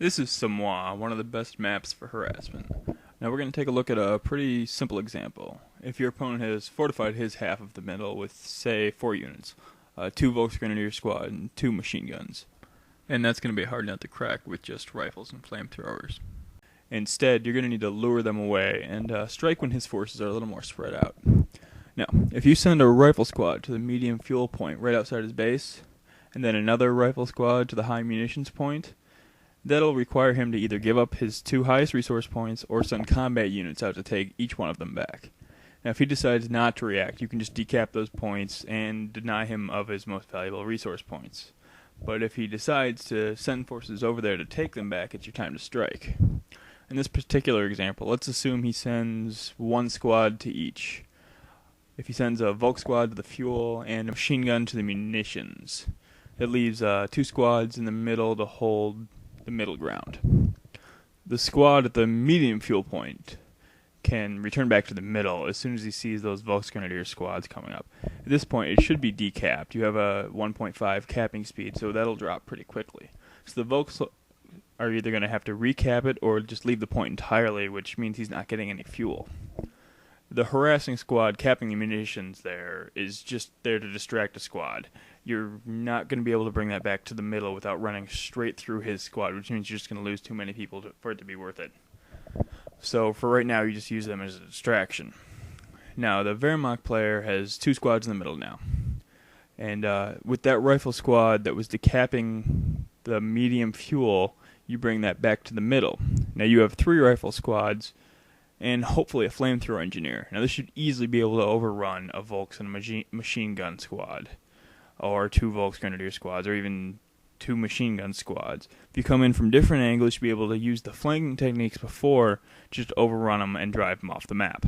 This is Samoa, one of the best maps for harassment. Now we're going to take a look at a pretty simple example. If your opponent has fortified his half of the middle with, say, 4 units, 2 Volksgrenadier squad and 2 machine guns. And that's going to be a hard nut to crack with just rifles and flamethrowers. Instead, you're going to need to lure them away and strike when his forces are a little more spread out. Now, if you send a rifle squad to the medium fuel point right outside his base, and then another rifle squad to the high munitions point, that'll require him to either give up his 2 highest resource points or send combat units out to take each one of them back. Now, if he decides not to react, you can just decap those points and deny him of his most valuable resource points. But if he decides to send forces over there to take them back, it's your time to strike. In this particular example, let's assume he sends 1 squad to each. If he sends a Volk squad to the fuel and a machine gun to the munitions, it leaves 2 squads in the middle to hold the middle ground. The squad at the medium fuel point can return back to the middle as soon as he sees those Volksgrenadier squads coming up. At this point, it should be decapped. You have a 1.5 capping speed, so that'll drop pretty quickly. So the Volks are either going to have to recap it or just leave the point entirely, which means he's not getting any fuel. The harassing squad capping the munitions there is just there to distract a squad. You're not going to be able to bring that back to the middle without running straight through his squad, which means you're just going to lose too many people for it to be worth it. So for right now, you just use them as a distraction. Now, the Wehrmacht player has 2 squads in the middle now. And with that rifle squad that was decapping the medium fuel, you bring that back to the middle. Now you have 3 rifle squads and hopefully a flamethrower engineer. Now this should easily be able to overrun a Volks and a machine gun squad, or 2 Volksgrenadier squads, or even 2 machine gun squads. If you come in from different angles, you'll be able to use the flanking techniques before, just overrun them and drive them off the map.